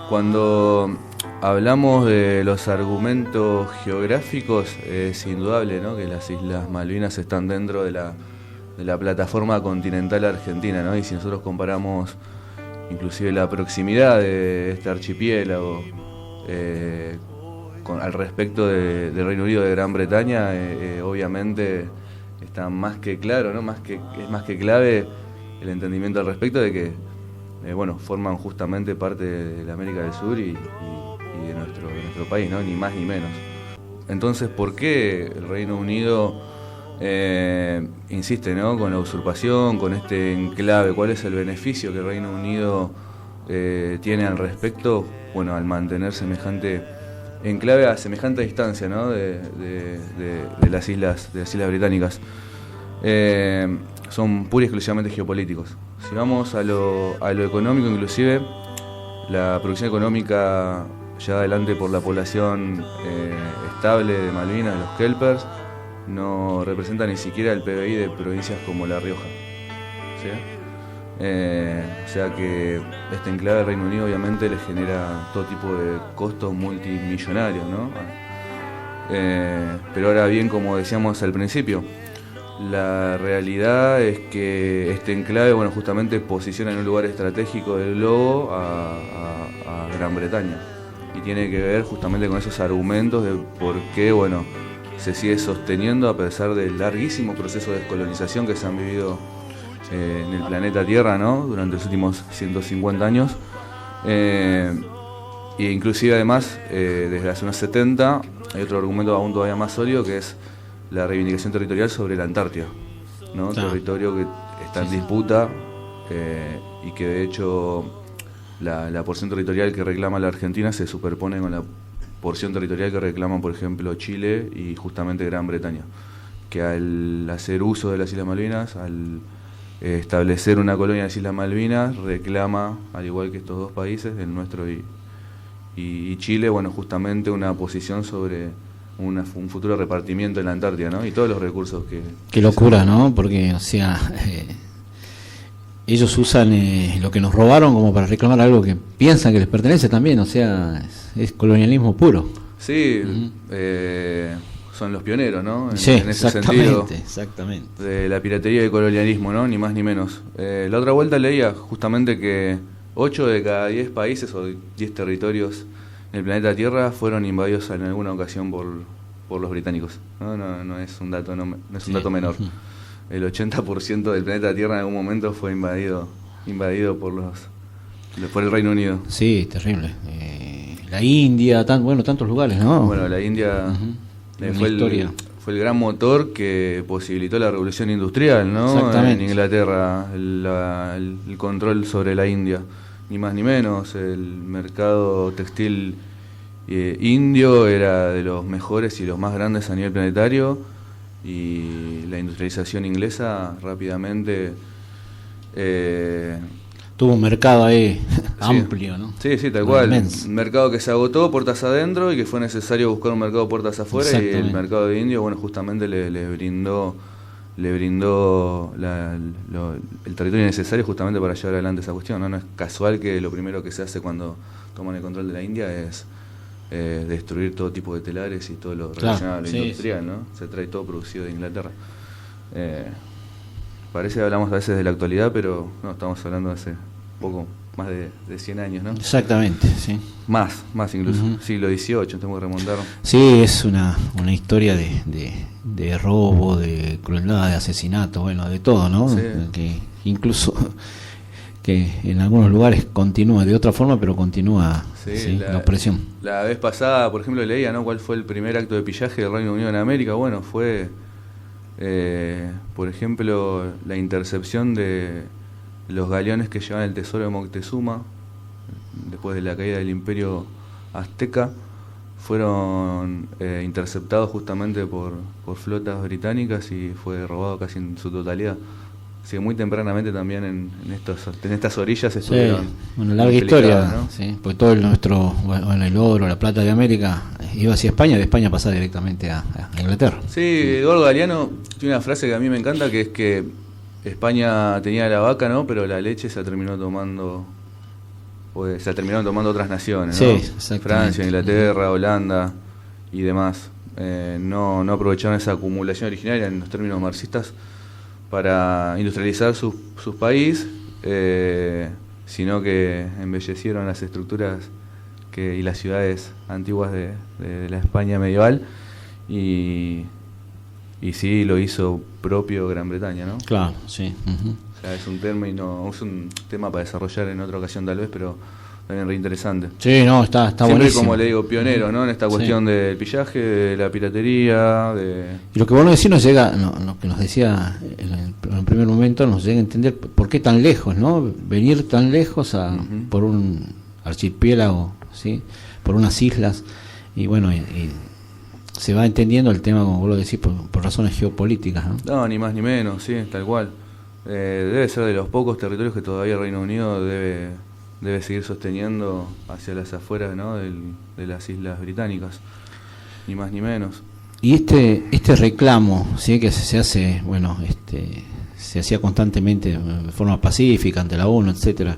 Cuando hablamos de los argumentos geográficos, es indudable, ¿no?, que las Islas Malvinas están dentro de la plataforma continental argentina, ¿no? Y si nosotros comparamos inclusive la proximidad de este archipiélago al respecto del Reino Unido, de Gran Bretaña, obviamente está más que claro, ¿no? Es más que clave el entendimiento al respecto de que forman justamente parte de la América del Sur y de nuestro país, ¿no? Ni más ni menos. Entonces, ¿por qué el Reino Unido insiste, ¿no?, con la usurpación, con este enclave? ¿Cuál es el beneficio que el Reino Unido tiene al respecto? Bueno, al mantener semejante enclave a semejante distancia, ¿no?, de las islas británicas. Son pura y exclusivamente geopolíticos. Si vamos a lo económico, inclusive la producción económica llevada adelante por la población estable de Malvinas, de los Kelpers, no representa ni siquiera el PBI de provincias como La Rioja, ¿sí? O sea que este enclave del Reino Unido obviamente le genera todo tipo de costos multimillonarios, ¿no? Pero ahora bien, como decíamos al principio, la realidad es que este enclave, justamente posiciona en un lugar estratégico del globo a Gran Bretaña, y tiene que ver justamente con esos argumentos de por qué, se sigue sosteniendo a pesar del larguísimo proceso de descolonización que se han vivido en el planeta Tierra, ¿no?, durante los últimos 150 años. E inclusive además, desde hace unos 70, hay otro argumento aún todavía más sólido, que es la reivindicación territorial sobre la Antártida, ¿no? Claro. Territorio que está en disputa, y que de hecho la porción territorial que reclama la Argentina se superpone con la porción territorial que reclaman, por ejemplo, Chile y justamente Gran Bretaña, que al hacer uso de las Islas Malvinas, al establecer una colonia en las Islas Malvinas, reclama, al igual que estos dos países, el nuestro y Chile, justamente una posición sobre un futuro repartimiento en la Antártida, ¿no? Y todos los recursos que... Qué locura, ¿no? Porque, ellos usan lo que nos robaron como para reclamar algo que piensan que les pertenece también, es colonialismo puro. Sí, son los pioneros, ¿no? Sí, en ese sentido, exactamente. De la piratería y el colonialismo, ¿no? Ni más ni menos. La otra vuelta leía justamente que 8 de cada 10 países o 10 territorios en el planeta Tierra fueron invadidos en alguna ocasión por los británicos, ¿no? No es un dato, no es un dato menor. El 80% del planeta Tierra en algún momento fue invadido por el Reino Unido. Sí, terrible. La India, tantos lugares, ¿no? La India fue el gran motor que posibilitó la revolución industrial, ¿no? En Inglaterra, el control sobre la India, ni más ni menos. El mercado textil indio era de los mejores y los más grandes a nivel planetario, y la industrialización inglesa rápidamente tuvo un mercado ahí amplio, ¿no? Sí, tal cual. Un mercado que se agotó puertas adentro y que fue necesario buscar un mercado puertas afuera, y el mercado de indio, justamente le brindó el territorio necesario justamente para llevar adelante esa cuestión, ¿no? No es casual que lo primero que se hace cuando toman el control de la India es destruir todo tipo de telares y todo lo relacionado a lo industrial, ¿no? Se trae todo producido de Inglaterra. Parece que hablamos a veces de la actualidad, pero no, estamos hablando de hace poco más de 100 años, ¿no? Exactamente, sí. Más incluso, siglo XVIII, tenemos que remontar. Sí, es una historia de robo, de crueldad, de asesinato, de todo, ¿no? Sí. Que incluso que en algunos lugares continúa de otra forma, pero continúa la opresión. La vez pasada, por ejemplo, leía, ¿no?, cuál fue el primer acto de pillaje del Reino Unido en América. Fue, por ejemplo, la intercepción de los galeones que llevaban el tesoro de Moctezuma después de la caída del Imperio Azteca. Fueron interceptados justamente por flotas británicas y fue robado casi en su totalidad. Así que muy tempranamente también en estas orillas estuvieron. Larga historia, ¿no? Sí, porque todo el oro, la plata de América iba hacia España, de España pasaba directamente a Inglaterra. Sí, Eduardo Galeano tiene una frase que a mí me encanta, que es que España tenía la vaca, ¿no?, pero la leche se la terminó tomando pues se terminaron tomando otras naciones, sí, ¿no? exactamente. Francia, Inglaterra, Holanda y demás. No aprovecharon esa acumulación originaria en los términos marxistas para industrializar sus países, sino que embellecieron las estructuras y las ciudades antiguas de la España medieval, y sí lo hizo propio Gran Bretaña, ¿no? Claro, sí. O sea, es un tema para desarrollar en otra ocasión tal vez, pero también re interesante. Sí, no, está Siempre, buenísimo. como le digo, pionero, ¿no? En esta cuestión del pillaje, de la piratería, Y lo que vos nos decís nos llega, lo que nos decía en el primer momento, nos llega a entender por qué tan lejos, ¿no? Venir tan lejos por un archipiélago, ¿sí? Por unas islas, y bueno, y se va entendiendo el tema, como vos lo decís, por razones geopolíticas, ¿no? No, ni más ni menos, sí, tal cual. Debe ser de los pocos territorios que todavía el Reino Unido debe seguir sosteniendo hacia las afueras, ¿no? de las islas británicas, ni más ni menos. Y este reclamo, ¿sí? Que se hace, bueno, se hacía constantemente de forma pacífica ante la ONU, etcétera.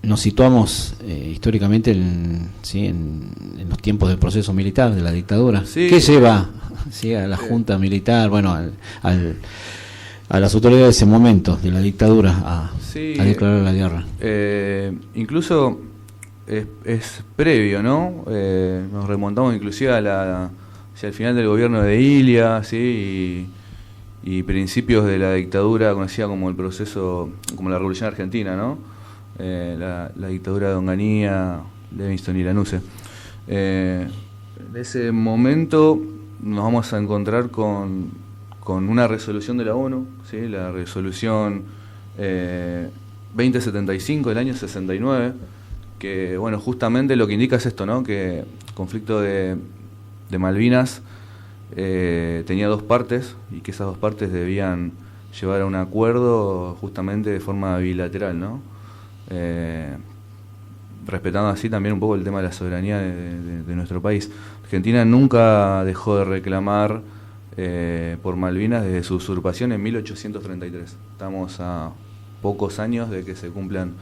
Nos situamos históricamente en los tiempos del proceso militar, de la dictadura. Sí. ¿Qué lleva, ¿sí? a la junta militar, bueno, a las autoridades de ese momento de la dictadura a declarar la guerra? Incluso es previo, ¿no? Nos remontamos inclusive hacia el final del gobierno de Ilia, ¿sí? Y principios de la dictadura conocida como el proceso, como la Revolución Argentina, ¿no? La dictadura de Onganía, Livingston y Lanusse. En ese momento nos vamos a encontrar con una resolución de la ONU, ¿sí? La resolución 2075 del año 69, que bueno, justamente lo que indica es esto, ¿no? Que el conflicto de Malvinas tenía dos partes, y que esas dos partes debían llevar a un acuerdo justamente de forma bilateral, ¿no? Respetando así también un poco el tema de la soberanía de nuestro país. Argentina nunca dejó de reclamar por Malvinas desde su usurpación en 1833. Estamos a pocos años de que se cumplan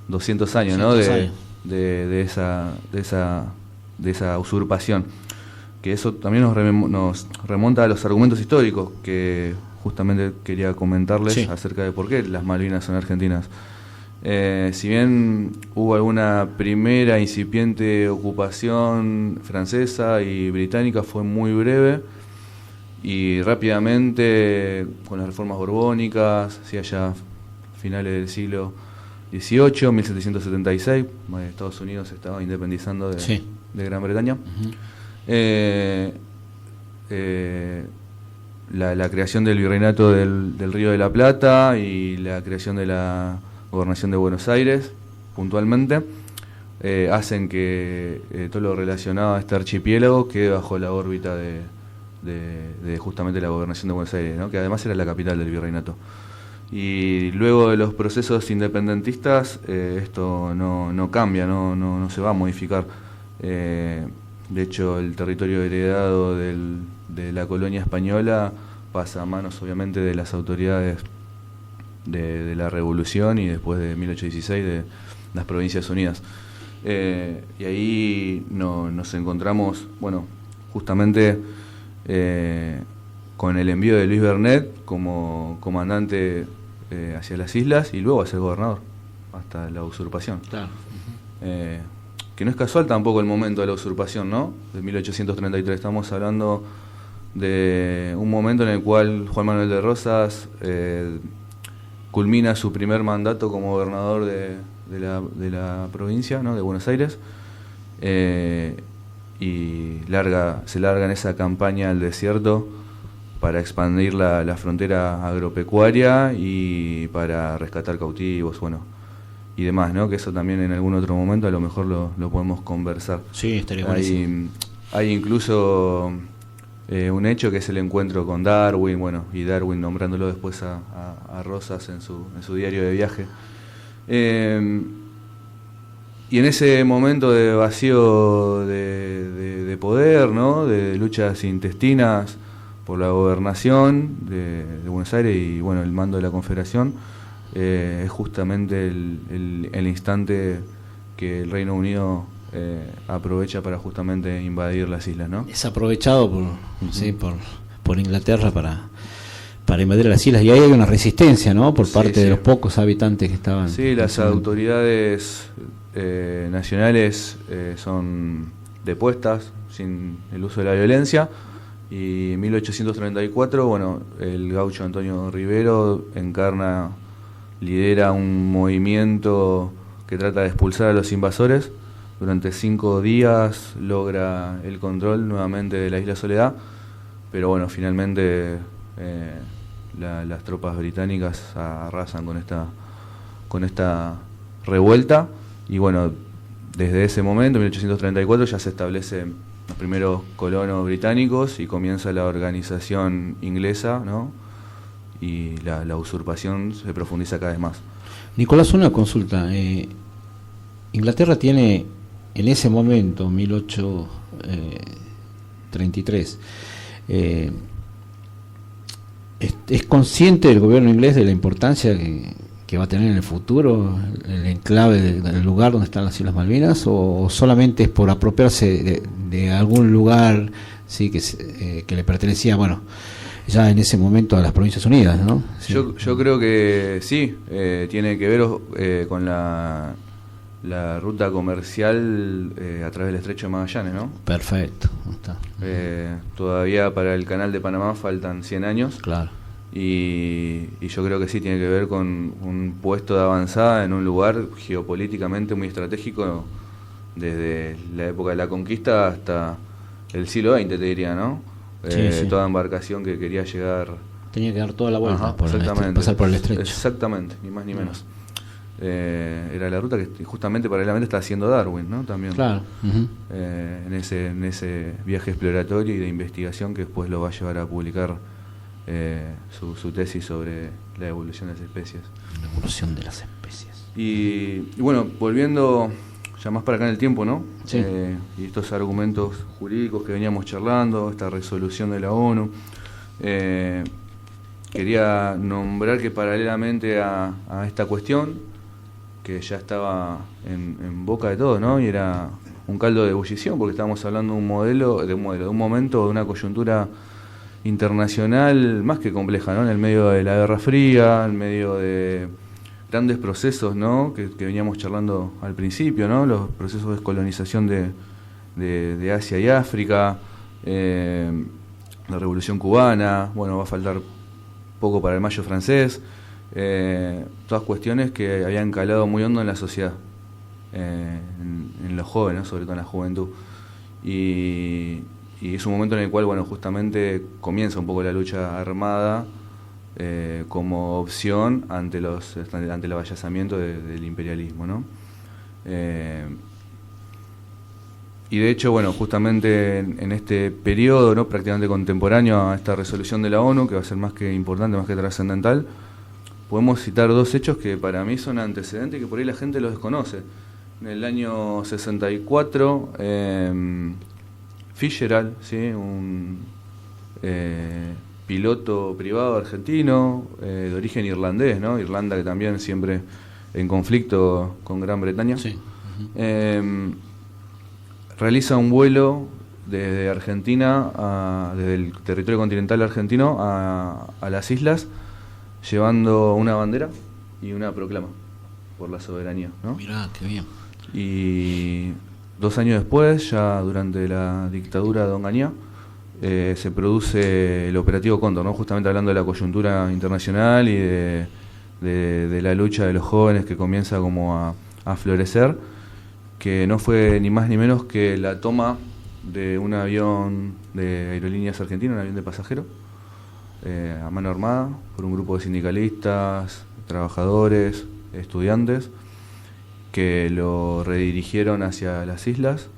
200 años, 200 años. De esa usurpación. Que eso también nos remonta a los argumentos históricos que justamente quería comentarles acerca de por qué las Malvinas son argentinas. Si bien hubo alguna primera incipiente ocupación francesa y británica, fue muy breve, y rápidamente con las reformas borbónicas, hacia allá finales del siglo XVIII, 1776, Estados Unidos se estaba independizando de Gran Bretaña. La creación del virreinato del Río de la Plata y la creación de la Gobernación de Buenos Aires, puntualmente, hacen que todo lo relacionado a este archipiélago quede bajo la órbita de justamente la Gobernación de Buenos Aires, ¿no? Que además era la capital del virreinato. Y luego de los procesos independentistas, esto no cambia, no se va a modificar. De hecho, el territorio heredado de la colonia española pasa a manos, obviamente, de las autoridades de la Revolución y después de 1816 de las Provincias Unidas. Y ahí nos encontramos, bueno, justamente con el envío de Luis Bernet como comandante hacia las islas, y luego a ser gobernador hasta la usurpación. Claro. Que no es casual tampoco el momento de la usurpación, ¿no? De 1833. Estamos hablando de un momento en el cual Juan Manuel de Rosas culmina su primer mandato como gobernador de la provincia, ¿no? De Buenos Aires, y se larga en esa campaña al desierto para expandir la frontera agropecuaria y para rescatar cautivos, bueno, y demás, ¿no? Que eso también en algún otro momento a lo mejor lo podemos conversar. Sí, estaría buenísimo. Hay incluso un hecho que es el encuentro con Darwin, bueno, y Darwin nombrándolo después a Rosas en su diario de viaje. Y en ese momento de vacío de poder, ¿no? De luchas intestinas por la gobernación de Buenos Aires y bueno, el mando de la Confederación, es justamente el instante que el Reino Unido aprovecha para justamente invadir las islas, ¿no? Es aprovechado por Inglaterra para invadir las islas, y ahí hay una resistencia, ¿no? Por parte de los pocos habitantes que estaban. Sí, las autoridades nacionales son depuestas sin el uso de la violencia, y en 1834, bueno, el gaucho Antonio Rivero lidera un movimiento que trata de expulsar a los invasores. Durante 5 días logra el control nuevamente de la isla Soledad, pero bueno, finalmente las tropas británicas arrasan con esta revuelta, y bueno, desde ese momento, en 1834, ya se establecen los primeros colonos británicos y comienza la organización inglesa, ¿no? Y la usurpación se profundiza cada vez más. Nicolás, una consulta. Inglaterra tiene en ese momento, 1833, ¿es consciente el gobierno inglés de la importancia que va a tener en el futuro el enclave del lugar donde están las Islas Malvinas, o solamente es por apropiarse de algún lugar, sí, que le pertenecía, bueno, ya en ese momento a las Provincias Unidas, ¿no? Sí. Yo creo que sí, tiene que ver con la ruta comercial a través del Estrecho de Magallanes, ¿no? Perfecto. Está. Todavía para el Canal de Panamá faltan 100 años. Claro. Y yo creo que sí tiene que ver con un puesto de avanzada en un lugar geopolíticamente muy estratégico, desde la época de la conquista hasta el siglo XX, te diría, ¿no? Sí. Toda embarcación que quería llegar... Tenía que dar toda la vuelta. Ajá, pasar por el estrecho. Exactamente, ni más ni menos. Era la ruta que justamente paralelamente está haciendo Darwin, ¿no? También. Claro. Uh-huh. En ese viaje exploratorio y de investigación que después lo va a llevar a publicar su tesis sobre la evolución de las especies. La evolución de las especies. Y bueno, volviendo ya más para acá en el tiempo, ¿no? Sí. Y estos argumentos jurídicos que veníamos charlando, esta resolución de la ONU, quería nombrar que paralelamente a esta cuestión, que ya estaba en boca de todos, ¿no? Y era un caldo de ebullición, porque estábamos hablando de un momento, de una coyuntura internacional más que compleja, ¿no? En el medio de la Guerra Fría, en medio de grandes procesos, ¿no? Que veníamos charlando al principio, ¿no? Los procesos de descolonización de Asia y África, la Revolución Cubana, bueno, va a faltar poco para el Mayo francés, todas cuestiones que habían calado muy hondo en la sociedad, en los jóvenes, ¿no? Sobre todo en la juventud. Y es un momento en el cual, bueno, justamente comienza un poco la lucha armada como opción ante el avallazamiento del imperialismo, ¿no? Y de hecho, bueno, justamente en este periodo, ¿no? Prácticamente contemporáneo a esta resolución de la ONU, que va a ser más que importante, más que trascendental, podemos citar 2 hechos que para mí son antecedentes y que por ahí la gente los desconoce. En el año 64, Fitzgerald, ¿sí? Un piloto privado argentino, de origen irlandés, ¿no? Irlanda, que también siempre en conflicto con Gran Bretaña. Sí. Uh-huh. Realiza un vuelo desde Argentina, desde el territorio continental argentino a las islas, llevando una bandera y una proclama por la soberanía, ¿no? Mirá, qué bien. Y 2 años después, ya durante la dictadura de Onganía, se produce el operativo Cóndor, ¿no? Justamente hablando de la coyuntura internacional y de la lucha de los jóvenes que comienza como a florecer, que no fue ni más ni menos que la toma de un avión de Aerolíneas Argentinas, un avión de pasajeros, a mano armada por un grupo de sindicalistas, trabajadores, estudiantes, que lo redirigieron hacia las islas.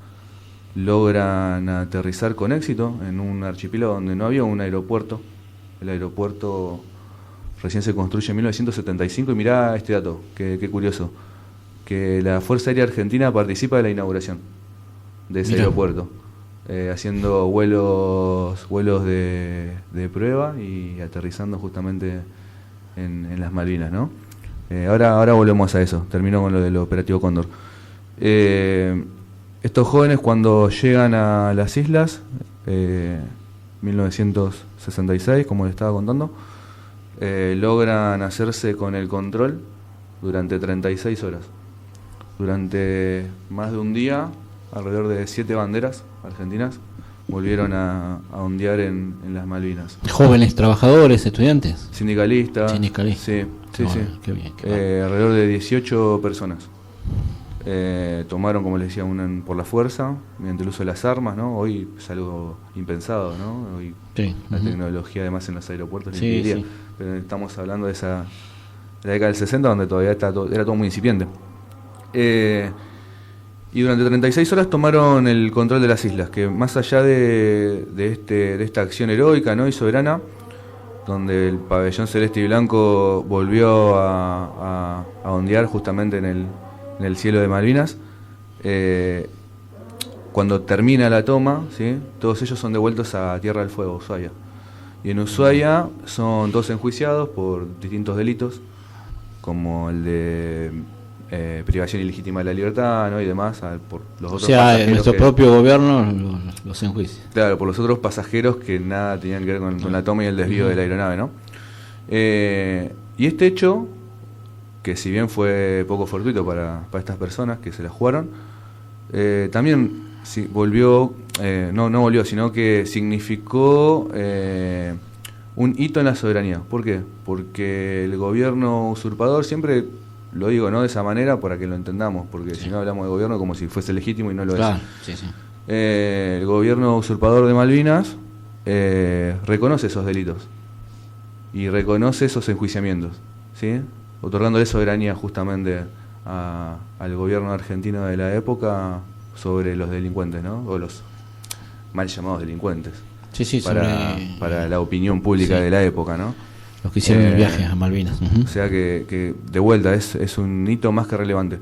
Logran aterrizar con éxito en un archipiélago donde no había un aeropuerto. El aeropuerto recién se construye en 1975, y mirá este dato, qué curioso, que la Fuerza Aérea Argentina participa de la inauguración de ese aeropuerto, haciendo vuelos de prueba y aterrizando justamente en las Malvinas, ¿no? Ahora volvemos a eso, termino con lo del operativo Cóndor. Estos jóvenes cuando llegan a las islas, 1966, como les estaba contando, logran hacerse con el control durante 36 horas. Durante más de un día, alrededor de 7 banderas argentinas volvieron a ondear en las Malvinas. ¿Jóvenes trabajadores, estudiantes? Sindicalistas. Sindicalistas. Sí. Qué bien. Alrededor de 18 personas. Tomaron, como les decía, por la fuerza, mediante el uso de las armas, ¿no? Hoy es algo impensado, ¿no? Hoy la tecnología, además, en los aeropuertos le impediría. Pero estamos hablando de la década del 60, donde todavía era todo muy incipiente. Y durante 36 horas tomaron el control de las islas, que más allá de esta acción heroica, ¿no?, y soberana, donde el pabellón celeste y blanco volvió a ondear justamente en el cielo de Malvinas, cuando termina la toma, ¿sí?, todos ellos son devueltos a Tierra del Fuego, Ushuaia. Y en Ushuaia son todos enjuiciados por distintos delitos, como el de privación ilegítima de la libertad, ¿no?, y demás, por los otros pasajeros. Nuestro propio gobierno los enjuicia. Claro, por los otros pasajeros que nada tenían que ver con la toma y el desvío de la aeronave, ¿no? Y este hecho, que si bien fue poco fortuito para estas personas que se la jugaron, también volvió, no volvió, sino que significó un hito en la soberanía. ¿Por qué? Porque el gobierno usurpador, siempre lo digo, ¿no?, de esa manera para que lo entendamos, porque si no hablamos de gobierno como si fuese legítimo y no lo es. El gobierno usurpador de Malvinas reconoce esos delitos y reconoce esos enjuiciamientos, ¿sí?, otorgándole soberanía justamente al gobierno argentino de la época sobre los delincuentes, ¿no?, o los mal llamados delincuentes, para la opinión pública de la época, ¿no? Los que hicieron el viaje a Malvinas. O sea que de vuelta es un hito más que relevante.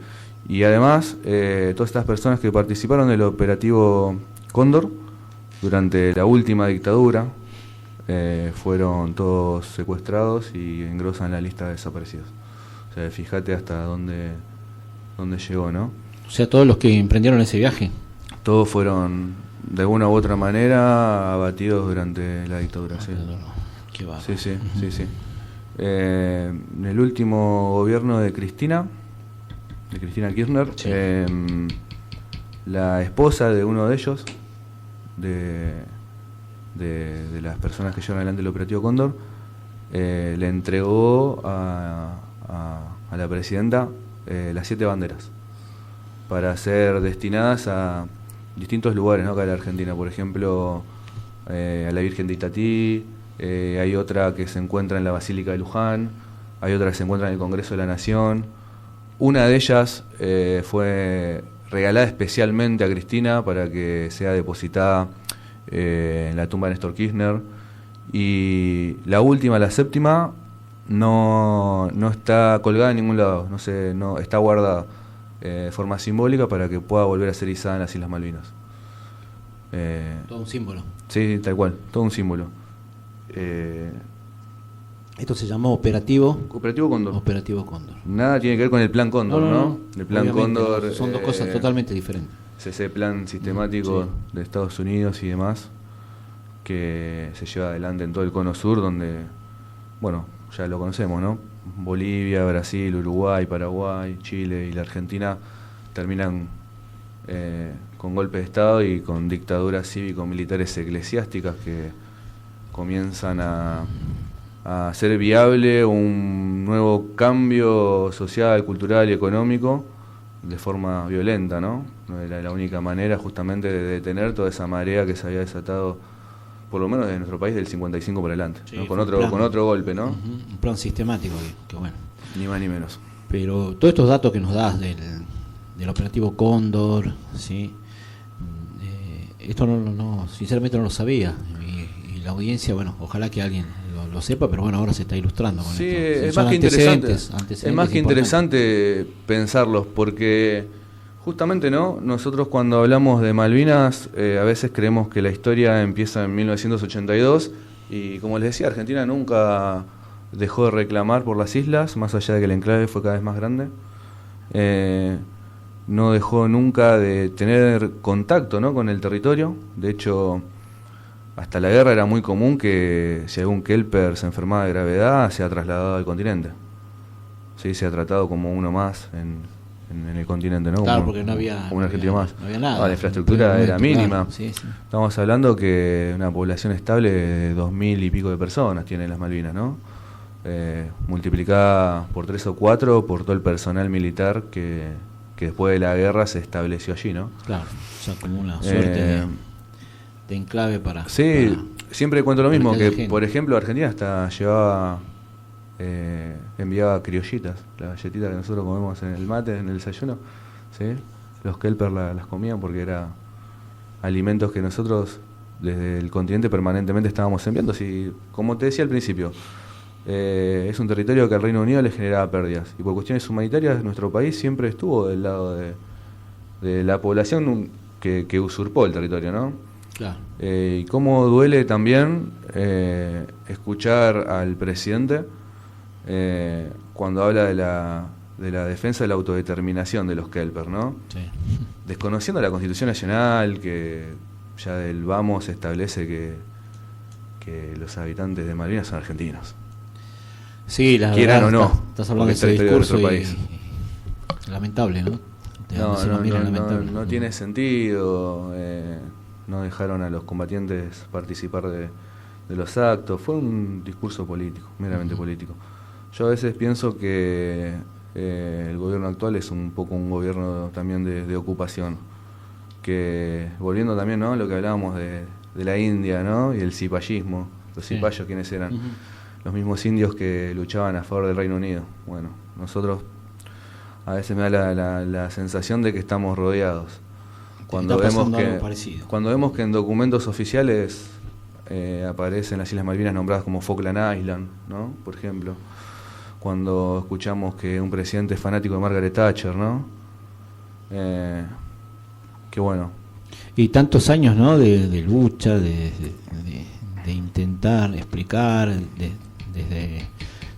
Y además, todas estas personas que participaron del operativo Cóndor durante la última dictadura fueron todos secuestrados y engrosan la lista de desaparecidos. O sea, fíjate hasta dónde llegó, ¿no? O sea, todos los que emprendieron ese viaje. Todos fueron, de una u otra manera, abatidos durante la dictadura. Sí. Qué va. Sí. En el último gobierno de Cristina Kirchner, la esposa de uno de ellos, de las personas que llevan adelante el operativo Cóndor, le entregó a la presidenta las 7 banderas para ser destinadas a distintos lugares, ¿no?, acá en la Argentina. Por ejemplo, a la Virgen de Itatí. Hay otra que se encuentra en la Basílica de Luján, hay otra que se encuentra en el Congreso de la Nación. Una de ellas fue regalada especialmente a Cristina para que sea depositada en la tumba de Néstor Kirchner. Y la última, la 7ª, no está colgada en ningún lado, no está guardada de forma simbólica para que pueda volver a ser izada en las Islas Malvinas. Todo un símbolo. Sí, tal cual, todo un símbolo. Esto se llamó Operativo Cóndor. Operativo Cóndor. Nada tiene que ver con el Plan Cóndor, ¿no? El Plan Cóndor son dos cosas totalmente diferentes. Es ese plan sistemático de Estados Unidos y demás que se lleva adelante en todo el cono sur, donde, bueno, ya lo conocemos, ¿no? Bolivia, Brasil, Uruguay, Paraguay, Chile y la Argentina terminan con golpe de Estado y con dictaduras cívico-militares eclesiásticas que comienzan a hacer viable un nuevo cambio social, cultural y económico de forma violenta, ¿no? No era la única manera justamente de detener toda esa marea que se había desatado, por lo menos en nuestro país, del 55 por adelante, sí, ¿no? Con otro golpe, ¿no? Un plan sistemático, que bueno. Ni más ni menos. Pero todos estos datos que nos das del operativo Cóndor, ¿sí? Esto no sinceramente no lo sabía. Y la audiencia, bueno, ojalá que alguien lo sepa, pero bueno, ahora se está ilustrando con esto. Sí, es más que interesante. Es más que interesante pensarlos, porque justamente, ¿no? Nosotros cuando hablamos de Malvinas, a veces creemos que la historia empieza en 1982 y, como les decía, Argentina nunca dejó de reclamar por las islas, más allá de que el enclave fue cada vez más grande. No dejó nunca de tener contacto, ¿no?, con el territorio. De hecho, hasta la guerra era muy común que si algún kelper se enfermaba de gravedad, sea trasladado al continente. Sí, se ha tratado como uno más en el continente, ¿no? Claro, como, porque no había, como un argentino más. No había nada. La infraestructura era mínima. Sí, sí. Estamos hablando que una población estable de 2000 y pico de personas tiene las Malvinas, ¿no? Multiplicada por 3 o 4 por todo el personal militar que después de la guerra se estableció allí, ¿no? Claro, o sea, como una suerte de enclave para... Sí, para, siempre cuento lo mismo, que gente. por ejemplo Argentina hasta llevaba... enviaba criollitas, las galletitas que nosotros comemos en el mate, en el desayuno, ¿sí? Los kelper las comían porque eran alimentos que nosotros desde el continente permanentemente estábamos enviando. Si, como te decía al principio, es un territorio que al Reino Unido le generaba pérdidas, y por cuestiones humanitarias nuestro país siempre estuvo del lado de la población que usurpó el territorio, ¿no? Claro. Y cómo duele también escuchar al presidente cuando habla de la defensa de la autodeterminación de los kelper, ¿no? Sí. Desconociendo la Constitución Nacional, que ya del vamos establece que los habitantes de Malvinas son argentinos. Sí, la quieran verdad, o no, estás hablando de ese discurso y lamentable, ¿no? No tiene sentido. No dejaron a los combatientes participar de los actos. Fue un discurso político, meramente político. Yo a veces pienso que el gobierno actual es un poco un gobierno también de ocupación, que volviendo también, ¿no?, lo que hablábamos de la India, ¿no?, y el cipayismo. Los cipayos, ¿quiénes eran? Los mismos indios que luchaban a favor del Reino Unido. Bueno, nosotros a veces me da la sensación de que estamos rodeados. Cuando vemos que en documentos oficiales aparecen las Islas Malvinas nombradas como Falkland Island, ¿no?, por ejemplo. Cuando escuchamos que un presidente es fanático de Margaret Thatcher, ¿no? Que bueno. Y tantos años, ¿no?, de lucha, de intentar explicar desde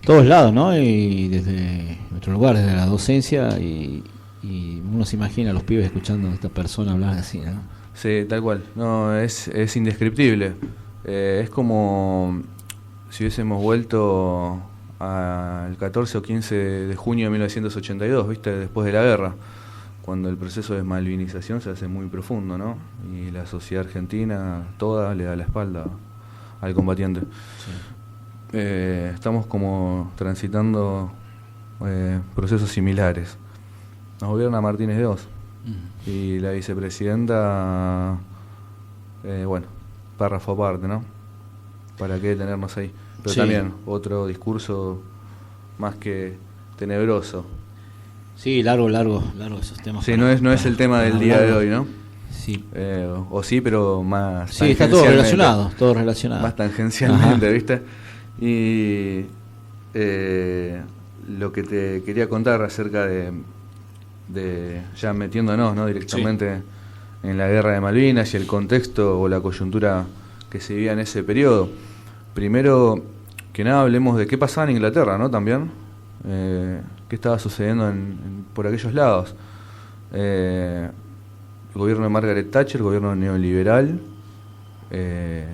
todos lados, ¿no? Y desde nuestro lugar, desde la docencia, y uno se imagina a los pibes escuchando a esta persona hablar así, ¿no? Sí, tal cual. No, es indescriptible. Es como si hubiésemos vuelto al 14 o 15 de junio de 1982, ¿viste? Después de la guerra, cuando el proceso de malvinización se hace muy profundo, ¿no? Y la sociedad argentina toda le da la espalda al combatiente. Sí. Estamos como transitando procesos similares. Nos gobierna Martínez de Oz y la vicepresidenta, bueno, párrafo aparte, ¿no? ¿Para qué detenernos ahí? Pero sí, también otro discurso más que tenebroso. Sí, largo esos temas. Sí, no es el tema del día de hoy, ¿no? Sí. O sí, pero más... Sí, está todo relacionado. Más tangencialmente, ajá, ¿viste? Y lo que te quería contar acerca de ya metiéndonos, ¿no?, directamente en la guerra de Malvinas y el contexto o la coyuntura que se vivía en ese periodo. Primero que nada hablemos de qué pasaba en Inglaterra, ¿no?, también. Qué estaba sucediendo por aquellos lados. El gobierno de Margaret Thatcher, el gobierno neoliberal, que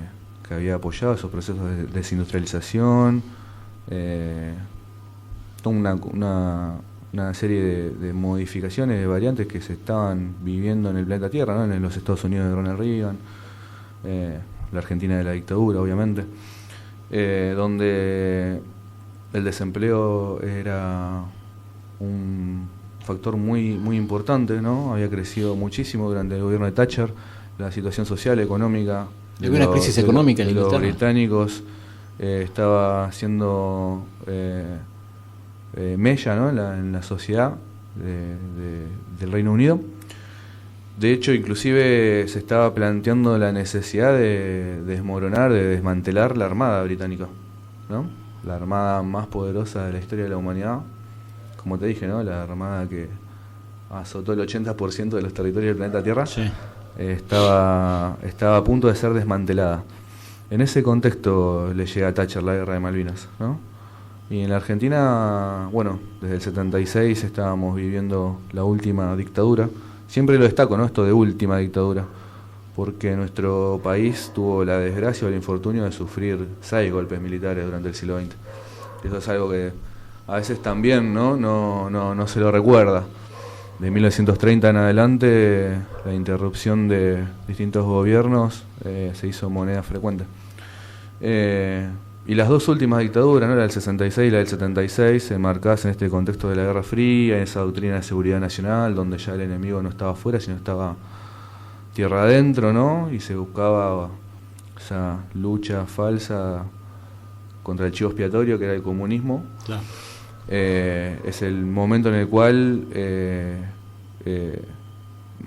había apoyado esos procesos de desindustrialización, toda una serie de modificaciones, de variantes que se estaban viviendo en el planeta Tierra, ¿no?, en los Estados Unidos de Ronald Reagan, la Argentina de la dictadura, obviamente, donde el desempleo era un factor muy importante, ¿no? Había crecido muchísimo durante el gobierno de Thatcher, la situación social, económica de una crisis económica de los británicos estaba siendo mella, ¿no?, en la sociedad del Reino Unido. De hecho, inclusive se estaba planteando la necesidad de desmoronar, de desmantelar la Armada británica, ¿no? La armada más poderosa de la historia de la humanidad, como te dije, ¿no?, la armada que azotó el 80% de los territorios del planeta Tierra. Sí. Estaba a punto de ser desmantelada. En ese contexto le llega a Thatcher la guerra de Malvinas, ¿no? Y en la Argentina, bueno, desde el 76 estábamos viviendo la última dictadura. Siempre lo destaco, ¿no? Esto de última dictadura, porque nuestro país tuvo la desgracia o el infortunio de sufrir 6 golpes militares durante el siglo XX. Eso es algo que a veces también no se lo recuerda. De 1930 en adelante, la interrupción de distintos gobiernos se hizo moneda frecuente. Y las dos últimas dictaduras, ¿no? La del 66 y la del 76, enmarcadas en este contexto de la Guerra Fría, en esa doctrina de seguridad nacional, donde ya el enemigo no estaba afuera, sino estaba tierra adentro, ¿no? Y se buscaba esa lucha falsa contra el chivo expiatorio, que era el comunismo. Claro. Es el momento en el cual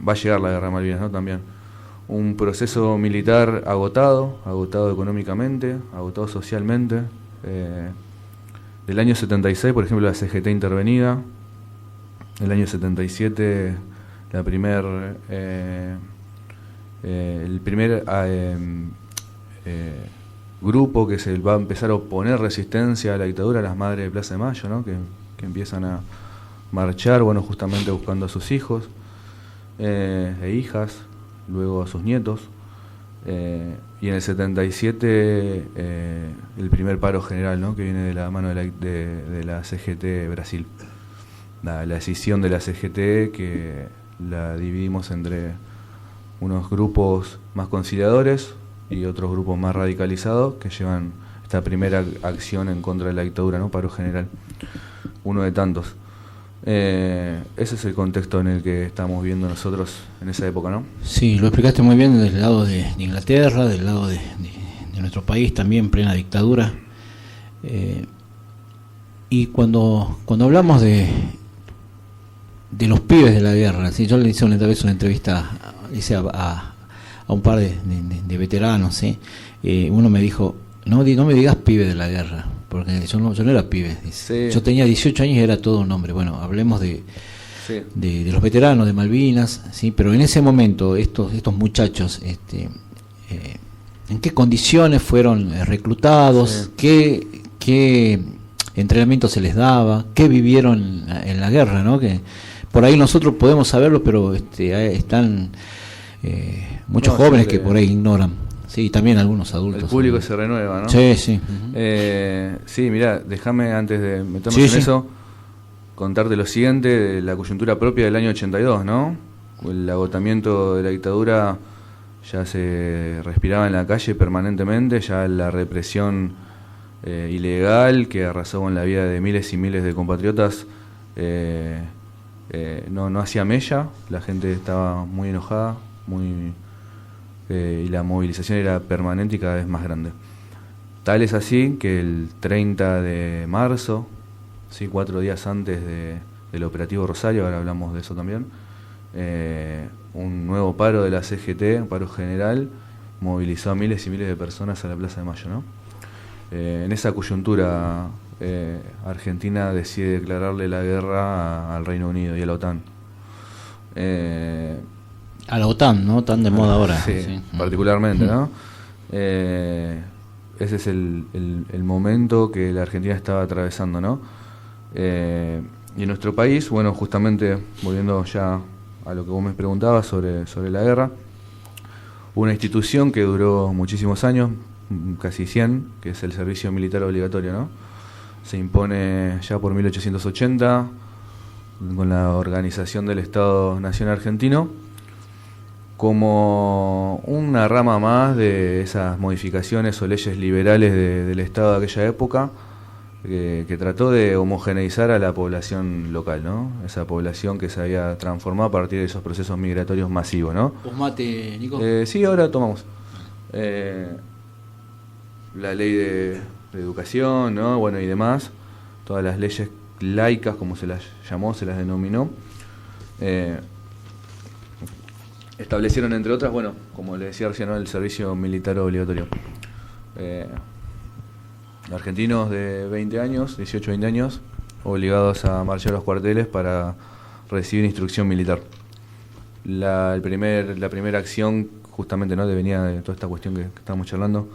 va a llegar la Guerra de Malvinas, ¿no? También un proceso militar agotado económicamente, agotado socialmente. Del año 76, por ejemplo, la CGT intervenida. El año 77, el primer grupo que se va a empezar a oponer resistencia a la dictadura, las madres de Plaza de Mayo, ¿no? que empiezan a marchar, bueno, justamente buscando a sus hijos e hijas, luego a sus nietos. Y en el 77 el primer paro general, ¿no? Que viene de la mano de la CGT Brasil. La decisión de la CGT, que la dividimos entre unos grupos más conciliadores y otros grupos más radicalizados que llevan esta primera acción en contra de la dictadura, ¿no? Paro general, uno de tantos. Ese es el contexto en el que estamos viendo nosotros en esa época, ¿no? Sí, lo explicaste muy bien del lado de Inglaterra, del lado de nuestro país también, plena dictadura. Y cuando hablamos de los pibes de la guerra, ¿sí? Yo le hice una vez una entrevista a un par de veteranos, ¿sí? Uno me dijo, no me digas pibe de la guerra, porque yo no era pibe. Sí. Yo tenía 18 años y era todo un hombre. Bueno, hablemos de los veteranos de Malvinas, ¿sí? Pero en ese momento estos muchachos, ¿en qué condiciones fueron reclutados? Sí. ¿Qué entrenamiento se les daba? ¿Qué vivieron en la guerra, ¿no? Que por ahí nosotros podemos saberlo, pero están muchos jóvenes que por ahí ignoran. Sí, también algunos adultos. El público se renueva, ¿no? Sí, sí. Sí, mirá, déjame antes de meternos en eso, contarte lo siguiente de la coyuntura propia del año 82, ¿no? El agotamiento de la dictadura ya se respiraba en la calle permanentemente, ya la represión ilegal que arrasó con la vida de miles y miles de compatriotas no hacía mella, la gente estaba muy enojada, y la movilización era permanente y cada vez más grande. Tal es así que el 30 de marzo, ¿sí? 4 días antes del operativo Rosario, ahora hablamos de eso también, un nuevo paro de la CGT, un paro general, movilizó a miles y miles de personas a la Plaza de Mayo, ¿no? En esa coyuntura, Argentina decide declararle la guerra al Reino Unido y a la OTAN. A la OTAN, ¿no? Tan de moda ahora. Sí, particularmente, ¿no? Ese es el momento que la Argentina estaba atravesando, ¿no? Y en nuestro país, bueno, justamente, volviendo ya a lo que vos me preguntabas sobre la guerra, una institución que duró muchísimos años, casi 100, que es el servicio militar obligatorio, ¿no? Se impone ya por 1880, con la organización del Estado-Nación argentino, como una rama más de esas modificaciones o leyes liberales del Estado de aquella época, que trató de homogeneizar a la población local, ¿no? Esa población que se había transformado a partir de esos procesos migratorios masivos, ¿no? ¿Vos mate, Nico? Sí, ahora tomamos. La ley de educación, ¿no? Bueno, y demás, todas las leyes laicas, como se las llamó, se las denominó, establecieron, entre otras, bueno, como le decía recién, ¿no? El servicio militar obligatorio. Argentinos de 20 años, 18, 20 años, obligados a marchar a los cuarteles para recibir instrucción militar. La primera acción, justamente, ¿no? Venía de toda esta cuestión que estábamos charlando,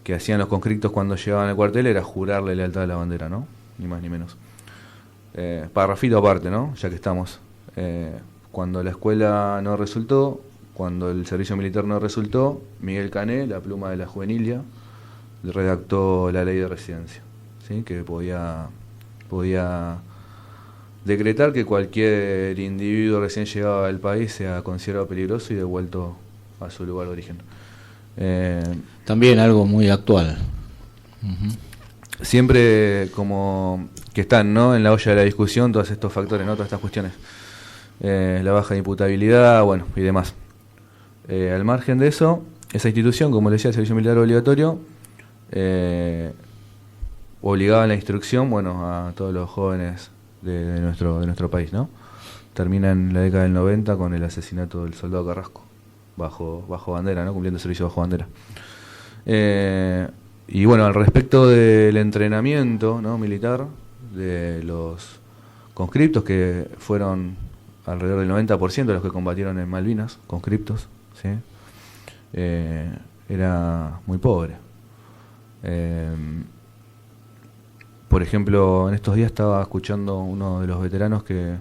que hacían los conscriptos cuando llegaban al cuartel era jurarle lealtad a la bandera, ¿no? Ni más ni menos. Parrafito aparte, ¿no? Ya que estamos. Cuando la escuela no resultó, cuando el servicio militar no resultó, Miguel Cané, la pluma de la juvenilia, redactó la ley de residencia, ¿sí? Que podía decretar que cualquier individuo recién llegado al país sea considerado peligroso y devuelto a su lugar de origen. También algo muy actual. Siempre como que están, ¿no?, en la olla de la discusión todos estos factores, ¿no?, todas estas cuestiones. La baja de imputabilidad, bueno, y demás. Al margen de eso, esa institución, como le decía, el servicio militar obligatorio, obligaba a la instrucción, bueno, a todos los jóvenes de nuestro país, ¿no? Termina en la década del 90 con el asesinato del soldado Carrasco, bajo bandera, ¿no?, cumpliendo servicio bajo bandera. Y bueno, al respecto del entrenamiento, ¿no?, militar de los conscriptos, que fueron alrededor del 90% de los que combatieron en Malvinas, conscriptos, ¿sí? Era muy pobre. Por ejemplo, en estos días estaba escuchando uno de los veteranos que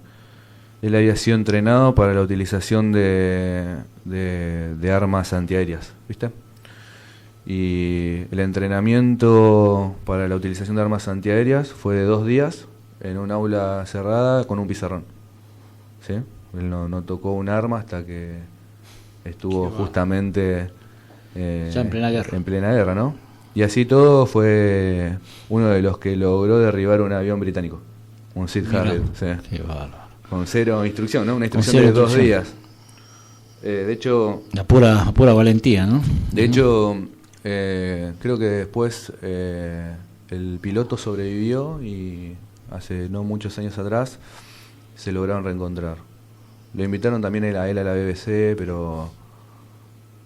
él había sido entrenado para la utilización de armas antiaéreas, ¿viste? Y el entrenamiento para la utilización de armas antiaéreas fue de 2 días en un aula cerrada con un pizarrón, ¿sí? Él no tocó un arma hasta que estuvo justamente ya en plena guerra. En plena guerra, ¿no? Y así todo fue uno de los que logró derribar un avión británico, un Sid Harrier, ¿sí? Qué bárbaro. Con 0 instrucción, ¿no? Una instrucción de 2 días. De hecho... La pura valentía, ¿no? De hecho, creo que después el piloto sobrevivió y hace no muchos años atrás se lograron reencontrar. Lo invitaron también a él a la BBC,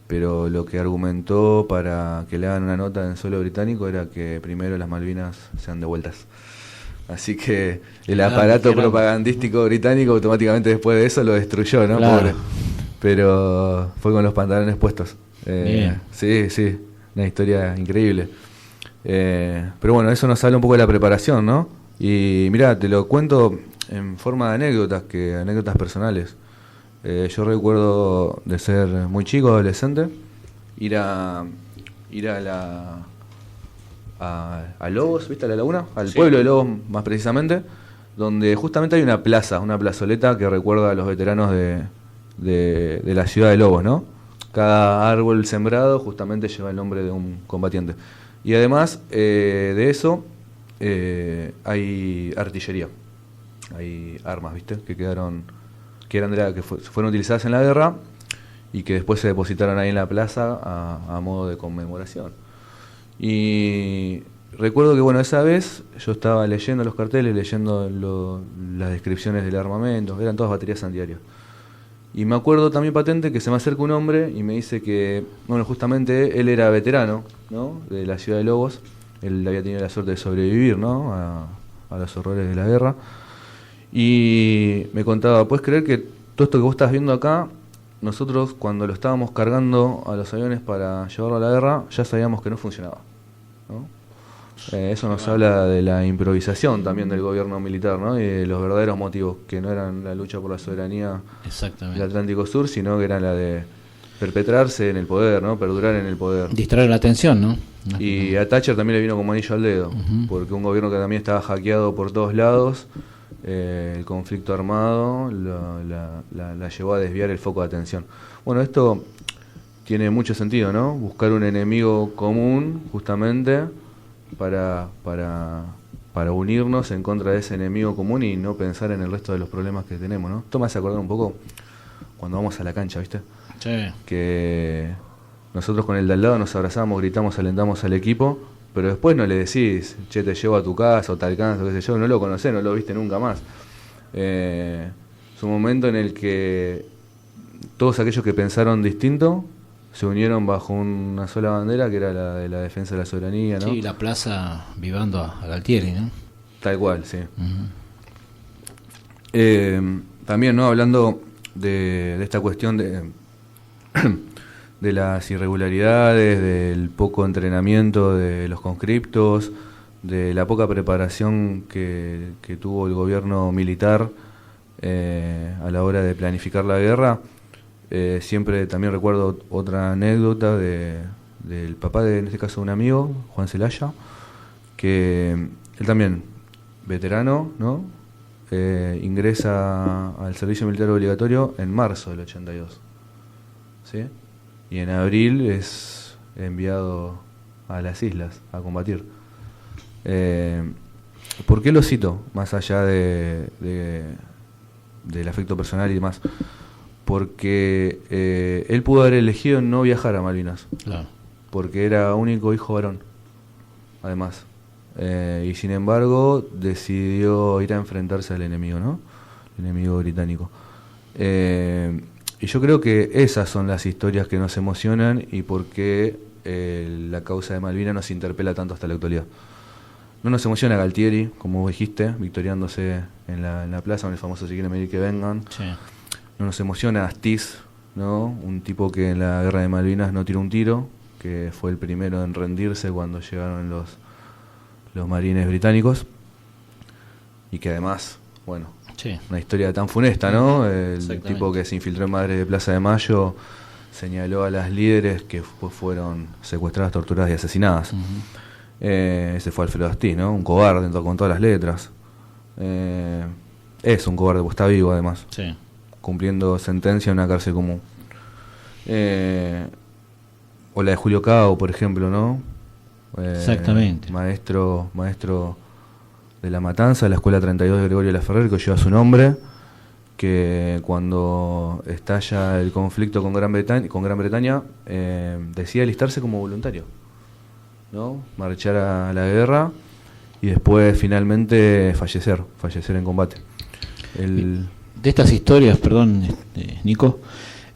pero lo que argumentó para que le hagan una nota en suelo británico era que primero las Malvinas sean devueltas. Así que el aparato propagandístico británico automáticamente después de eso lo destruyó, ¿no? Claro. Pobre. Pero fue con los pantalones puestos. Sí, una historia increíble. Pero bueno, eso nos habla un poco de la preparación, ¿no? Y mirá, te lo cuento en forma de anécdotas personales. Yo recuerdo de ser muy chico, adolescente, ir a Lobos, ¿viste? A la laguna, al pueblo de Lobos más precisamente, donde justamente hay una plaza, una plazoleta que recuerda a los veteranos de la ciudad de Lobos, ¿no? Cada árbol sembrado justamente lleva el nombre de un combatiente. Y además de eso, hay artillería, hay armas, ¿viste? Que fueron utilizadas en la guerra y que después se depositaron ahí en la plaza a modo de conmemoración. Y recuerdo que, bueno, esa vez yo estaba leyendo los carteles, leyendo las descripciones del armamento, eran todas baterías antiaéreas. Y me acuerdo también patente que se me acerca un hombre y me dice que, bueno, justamente él era veterano, ¿no?, de la ciudad de Lobos. Él había tenido la suerte de sobrevivir, ¿no?, a los horrores de la guerra. Y me contaba, ¿puedes creer que todo esto que vos estás viendo acá, nosotros cuando lo estábamos cargando a los aviones para llevarlo a la guerra, ya sabíamos que no funcionaba, ¿no? Eso nos habla de la improvisación también del gobierno militar, ¿no?, y de los verdaderos motivos, que no eran la lucha por la soberanía del Atlántico Sur, sino que era la de perpetrarse en el poder, ¿no?, perdurar en el poder. Distraer la atención, ¿no? Y a Thatcher también le vino como anillo al dedo, porque un gobierno que también estaba hackeado por todos lados, el conflicto armado la llevó a desviar el foco de atención. Bueno, esto tiene mucho sentido, ¿no? Buscar un enemigo común justamente para unirnos en contra de ese enemigo común y no pensar en el resto de los problemas que tenemos, ¿no? Esto me hace acordar un poco cuando vamos a la cancha, ¿viste? Sí. Que nosotros con el de al lado nos abrazamos, gritamos, alentamos al equipo, pero después no le decís, che, te llevo a tu casa o te alcanzo, qué sé yo, no lo conocés, no lo viste nunca más. Es un momento en el que todos aquellos que pensaron distinto se unieron bajo una sola bandera, que era la de la defensa de la soberanía, ¿no? Sí, la plaza vivando a Galtieri, ¿no? Tal cual, sí. También, ¿no?, hablando de esta cuestión de las irregularidades, del poco entrenamiento de los conscriptos, de la poca preparación que tuvo el gobierno militar a la hora de planificar la guerra. Siempre también recuerdo otra anécdota del papá de, en este caso, un amigo, Juan Celaya, que él también, veterano, ¿no? Ingresa al servicio militar obligatorio en marzo del 82, ¿sí? Y en abril es enviado a las islas a combatir. ¿Por qué lo cito? Más allá del afecto personal y demás. Porque él pudo haber elegido no viajar a Malvinas. Claro. Porque era único hijo varón, además. Y sin embargo decidió ir a enfrentarse al enemigo, ¿no? El enemigo británico. Y yo creo que esas son las historias que nos emocionan y por qué la causa de Malvinas nos interpela tanto hasta la actualidad. No nos emociona Galtieri, como vos dijiste, victoriándose en la plaza con el famoso "si quieren venir que vengan". Sí. No nos emociona Astiz, ¿no? Un tipo que en la guerra de Malvinas no tiró un tiro, que fue el primero en rendirse cuando llegaron los marines británicos, y que además, bueno, Sí. una historia tan funesta, ¿no? El tipo que se infiltró en Madre de Plaza de Mayo señaló a las líderes que fueron secuestradas, torturadas y asesinadas. Ese fue Alfredo Astiz, ¿no? Un cobarde con todas las letras. Es un cobarde, pues está vivo además. Sí. Cumpliendo sentencia en una cárcel común. O la de Julio Cao, por ejemplo, ¿no? Exactamente. Maestro de La Matanza, de la Escuela 32 de Gregorio Laferrer, que lleva su nombre, que cuando estalla el conflicto con Gran Bretaña, decide alistarse como voluntario, ¿no? Marchar a la guerra y después finalmente fallecer en combate. De estas historias, perdón, Nico,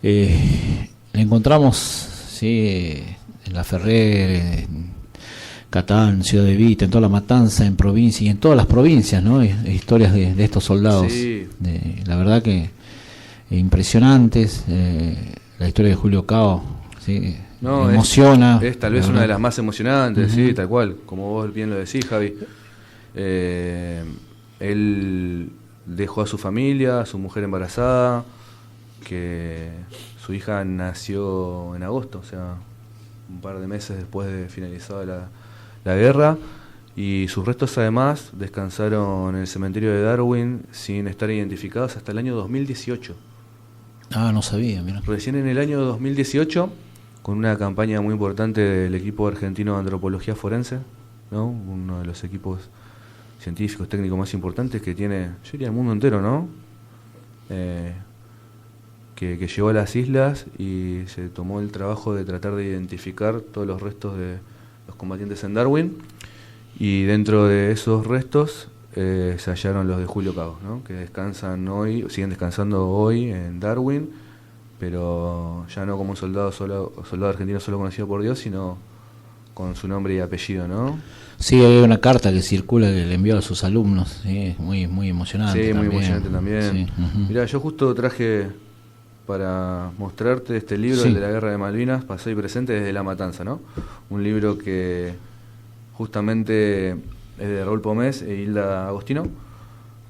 le encontramos, sí, en Laferrer, en Catán, Ciudad de Vita, en toda La Matanza, en provincia y en todas las provincias, ¿no? Historias de estos soldados. Sí. La verdad que impresionantes. La historia de Julio Cao, sí, no, emociona. Es tal vez una de las más emocionantes, sí, tal cual, como vos bien lo decís, Javi. Él dejó a su familia, a su mujer embarazada, que su hija nació en agosto, o sea, un par de meses después de finalizada la guerra, y sus restos además descansaron en el cementerio de Darwin sin estar identificados hasta el año 2018. Ah, no sabía, mira. Recién en el año 2018, con una campaña muy importante del equipo argentino de antropología forense, ¿no? Uno de los equipos científicos, técnicos más importantes que tiene, yo diría, el mundo entero, ¿no? Que llegó a las islas y se tomó el trabajo de tratar de identificar todos los restos de los combatientes en Darwin, y dentro de esos restos se hallaron los de Julio Cao, ¿no? Que descansan hoy, siguen descansando hoy en Darwin, pero ya no como un soldado argentino solo conocido por Dios, sino con su nombre y apellido, ¿no? Sí, hay una carta que circula que le envió a sus alumnos, sí, muy emocionante. Sí, también. muy emocionante también. Sí, Mirá, yo justo traje para mostrarte este libro, sí, el de la Guerra de Malvinas, pasado y presente desde La Matanza, ¿no? Un libro que justamente es de Raúl Pomés e Hilda Agostino,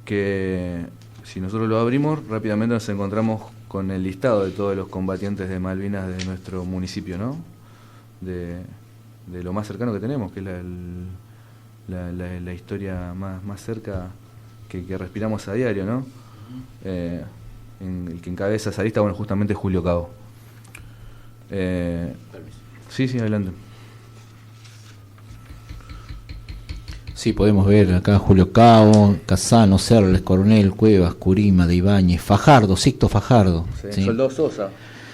que si nosotros lo abrimos, rápidamente nos encontramos con el listado de todos los combatientes de Malvinas de nuestro municipio, ¿no? De lo más cercano que tenemos, que es la historia más cerca que respiramos a diario, ¿no? El que encabeza esa lista, bueno, justamente es Julio Cao. Sí, adelante. Sí, podemos ver acá Julio Cao, Casano, Serles, Coronel, Cuevas, Curima, de Ibáñez, Fajardo, Sixto Fajardo. Sí. Soldado Sosa.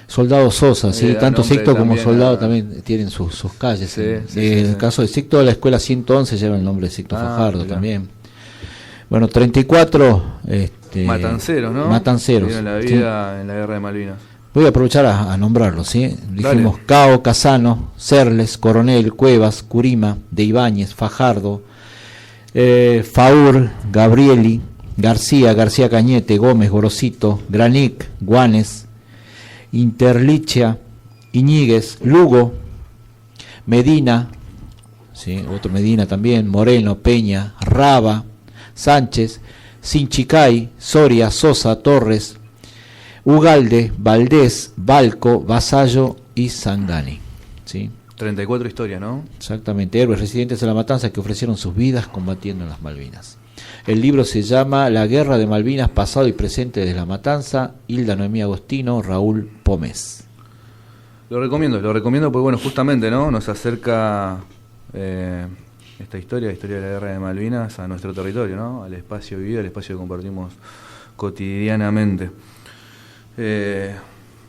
Soldado Sosa, sí, tanto Sixto como Soldado también tienen sus calles. Sí, en el caso de Sixto, la escuela 111 lleva el nombre de Sixto Fajardo, mirá, también. Bueno, 34... Matanceros, ¿no? Matanceros. Dieron la vida en la Guerra de Malvinas. Voy a aprovechar a nombrarlos, ¿sí? Dijimos Cao, Casano, Serles, Coronel, Cuevas, Curima, de Ibáñez, Fajardo, Faur, Gabrieli, García Cañete, Gómez, Gorosito, Granic, Guanes, Interlicia, Iñiguez, Lugo, Medina, ¿sí? Otro Medina también, Moreno, Peña, Raba, Sánchez, Sinchicay, Soria, Sosa, Torres, Ugalde, Valdés, Balco, Vasallo y Sangani. ¿Sí? 34 historias, ¿no? Exactamente, héroes residentes de la matanza que ofrecieron sus vidas combatiendo en las Malvinas. El libro se llama La Guerra de Malvinas, pasado y presente desde la matanza, Hilda Noemí Agostino, Raúl Pómez. Lo recomiendo porque, bueno, justamente, ¿no? Nos acerca esta historia, la historia de la Guerra de Malvinas, a nuestro territorio, ¿no? Al espacio vivido, al espacio que compartimos cotidianamente.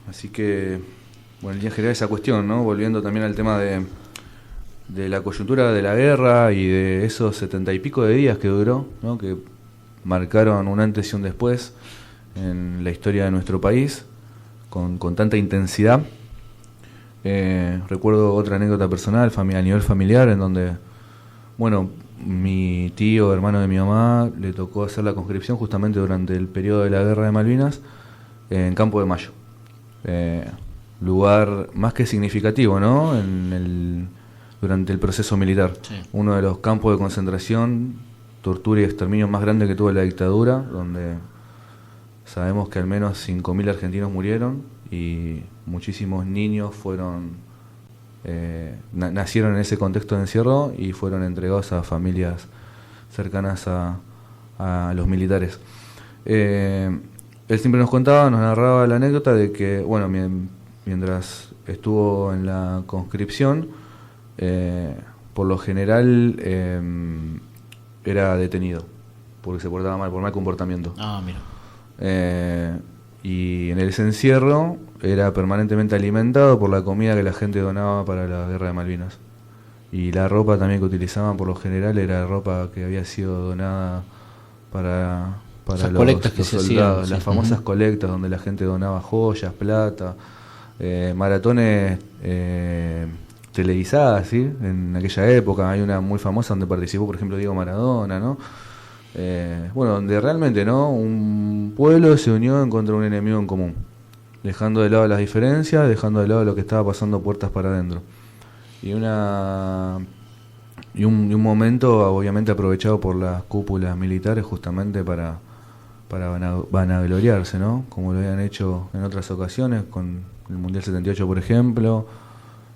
Así que, bueno, en línea general esa cuestión, ¿no? Volviendo también al tema de la coyuntura de la guerra y de esos 70 y pico de días que duró, ¿no? Que marcaron un antes y un después en la historia de nuestro país, con tanta intensidad. Recuerdo otra anécdota personal, a nivel familiar, en donde, bueno, mi tío, hermano de mi mamá, le tocó hacer la conscripción justamente durante el periodo de la Guerra de Malvinas, en Campo de Mayo. Lugar más que significativo, ¿no? Durante el proceso militar. Sí. Uno de los campos de concentración, tortura y exterminio más grandes que tuvo la dictadura, donde sabemos que al menos 5.000 argentinos murieron y muchísimos niños nacieron en ese contexto de encierro y fueron entregados a familias cercanas a los militares. Él siempre nos narraba la anécdota de que, bueno, mientras estuvo en la conscripción, por lo general era detenido porque se portaba mal, por mal comportamiento. Mira. Y en ese encierro era permanentemente alimentado por la comida que la gente donaba para la Guerra de Malvinas. Y la ropa también que utilizaban por lo general era ropa que había sido donada para los soldados, las famosas colectas donde la gente donaba joyas, plata, maratones televisadas, ¿sí? En aquella época hay una muy famosa donde participó, por ejemplo, Diego Maradona, ¿no? Bueno, donde realmente, ¿no? Un pueblo se unió en contra de un enemigo en común, dejando de lado las diferencias, dejando de lado lo que estaba pasando puertas para adentro. Y un momento obviamente aprovechado por las cúpulas militares justamente para vanagloriarse, ¿no? Como lo habían hecho en otras ocasiones, con el Mundial 78, por ejemplo,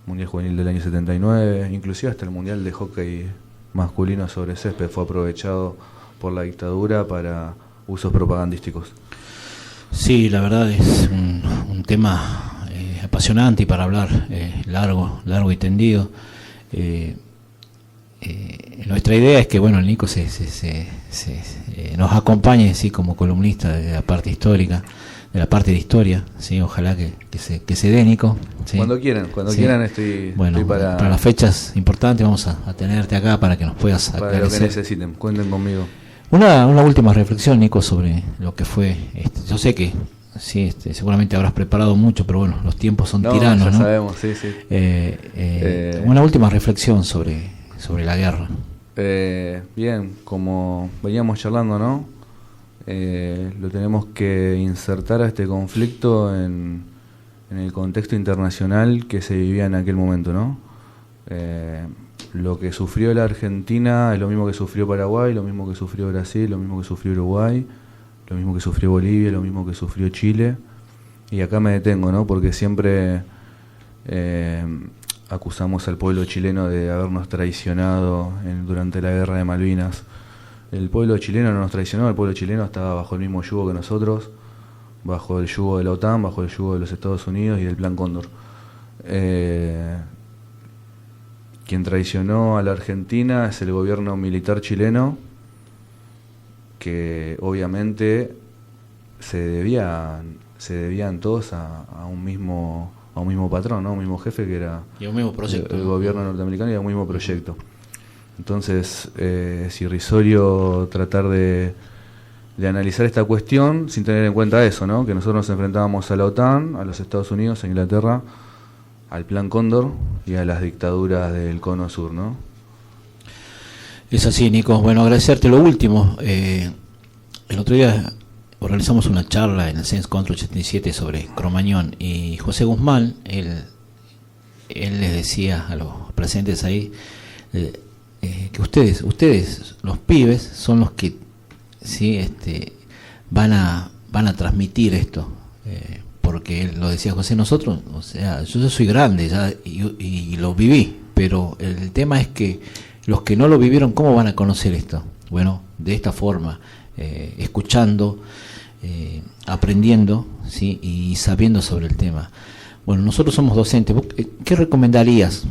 Mundial Juvenil del año 79, inclusive hasta el Mundial de Hockey masculino sobre césped fue aprovechado por la dictadura para usos propagandísticos. Sí, la verdad es un tema apasionante y para hablar largo y tendido. Nuestra idea es que, bueno, el Nico nos acompañe, sí, como columnista de la parte histórica, de la parte de historia, sí, ojalá que se dé, Nico. ¿Sí? Cuando quieran estoy para las fechas importantes vamos a tenerte acá para que nos puedas aclarecer. Para lo que necesiten, cuenten conmigo. Una última reflexión, Nico, sobre lo que fue, yo sé que sí, seguramente habrás preparado mucho, pero bueno, los tiempos son tiranos, ¿no? Sabemos, sí. Una última reflexión sobre la guerra. Bien, como veníamos charlando, ¿no? Lo tenemos que insertar a este conflicto en el contexto internacional que se vivía en aquel momento, ¿no? Lo que sufrió la Argentina es lo mismo que sufrió Paraguay, lo mismo que sufrió Brasil, lo mismo que sufrió Uruguay, lo mismo que sufrió Bolivia, lo mismo que sufrió Chile. Y acá me detengo, ¿no? Porque siempre acusamos al pueblo chileno de habernos traicionado durante la Guerra de Malvinas. El pueblo chileno no nos traicionó, el pueblo chileno estaba bajo el mismo yugo que nosotros, bajo el yugo de la OTAN, bajo el yugo de los Estados Unidos y del Plan Cóndor. Quien traicionó a la Argentina es el gobierno militar chileno, que obviamente se debían todos a un mismo patrón, ¿no? Un mismo jefe que era y un mismo proyecto, el gobierno norteamericano, y un mismo proyecto. Entonces es irrisorio tratar de analizar esta cuestión sin tener en cuenta eso, ¿no? Que nosotros nos enfrentábamos a la OTAN, a los Estados Unidos, a Inglaterra, al Plan Cóndor y a las dictaduras del Cono Sur, ¿no? Es así, Nico. Bueno, agradecerte lo último. El otro día organizamos una charla en el Sense Control 87 sobre Cromañón, y José Guzmán, él él les decía a los presentes ahí que ustedes, los pibes, son los que sí van a transmitir esto, porque él lo decía José, nosotros, o sea, yo soy grande ya y lo viví, pero el tema es que los que no lo vivieron, ¿cómo van a conocer esto? Bueno, de esta forma, escuchando, aprendiendo, ¿sí? Y sabiendo sobre el tema. Bueno, nosotros somos docentes. ¿Qué recomendarías,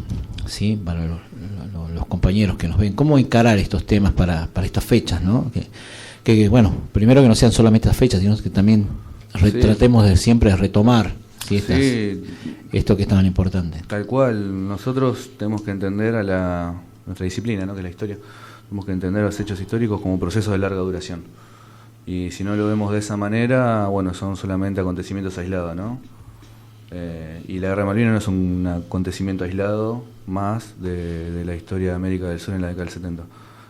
¿sí? Para los compañeros que nos ven? ¿Cómo encarar estos temas para estas fechas, ¿no? Que bueno, primero que no sean solamente las fechas, sino que también tratemos de siempre retomar, ¿sí? Esto que es tan importante. Tal cual, nosotros tenemos que entender nuestra disciplina, ¿no? Que es la historia. Tenemos que entender los hechos históricos como procesos de larga duración. Y si no lo vemos de esa manera, bueno, son solamente acontecimientos aislados, ¿no? Y la Guerra de Malvinas no es un acontecimiento aislado más de la historia de América del Sur en la década del 70.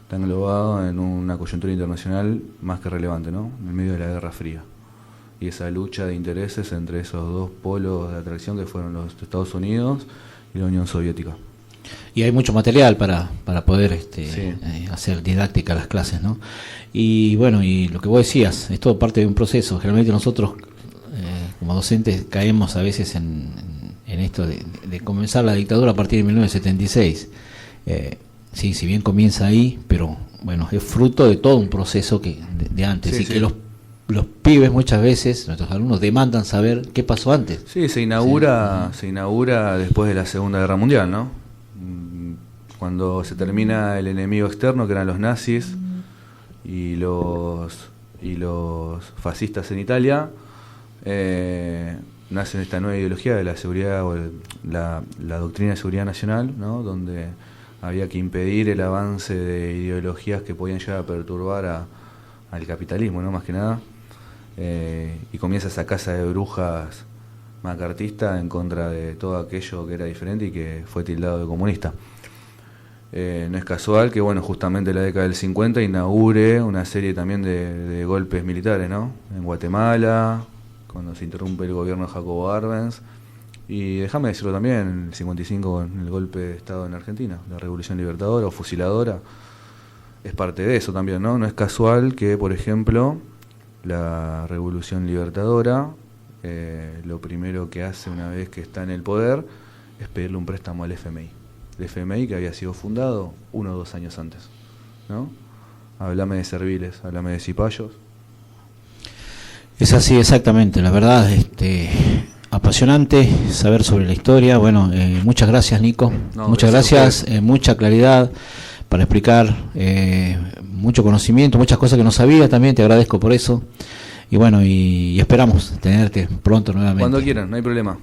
Está englobado en una coyuntura internacional más que relevante, ¿no? En medio de la Guerra Fría. Y esa lucha de intereses entre esos dos polos de atracción que fueron los Estados Unidos y la Unión Soviética. Y hay mucho material para poder hacer didáctica las clases, ¿no? Y bueno, y lo que vos decías, es todo parte de un proceso. Generalmente nosotros, como docentes, caemos a veces en esto de comenzar la dictadura a partir de 1976. Sí, si bien comienza ahí, pero bueno, es fruto de todo un proceso de antes. Que los pibes muchas veces, nuestros alumnos, demandan saber qué pasó antes. Sí, se inaugura después de la Segunda Guerra Mundial, ¿no? Cuando se termina el enemigo externo, que eran los nazis y los fascistas en Italia, nace esta nueva ideología de la seguridad o la doctrina de seguridad nacional, ¿no? Donde había que impedir el avance de ideologías que podían llegar a perturbar al capitalismo, ¿no? Más que nada. Y comienza esa caza de brujas macartista en contra de todo aquello que era diferente y que fue tildado de comunista. No es casual que, bueno, justamente en la década del 50 inaugure una serie también de golpes militares, ¿no? En Guatemala, cuando se interrumpe el gobierno de Jacobo Arbenz, y déjame decirlo también, en el 55 con el golpe de Estado en Argentina, la Revolución Libertadora o Fusiladora, es parte de eso también, ¿no? No es casual que, por ejemplo, la Revolución Libertadora, lo primero que hace una vez que está en el poder es pedirle un préstamo al FMI. El FMI que había sido fundado 1 o 2 años antes, ¿no? Háblame de serviles, háblame de cipayos. Es así, exactamente. La verdad, apasionante saber sobre la historia. Bueno, muchas gracias, Nico. Muchas gracias, mucha claridad para explicar, mucho conocimiento, muchas cosas que no sabía también. Te agradezco por eso. Y bueno, y esperamos tenerte pronto nuevamente. Cuando quieran, no hay problema.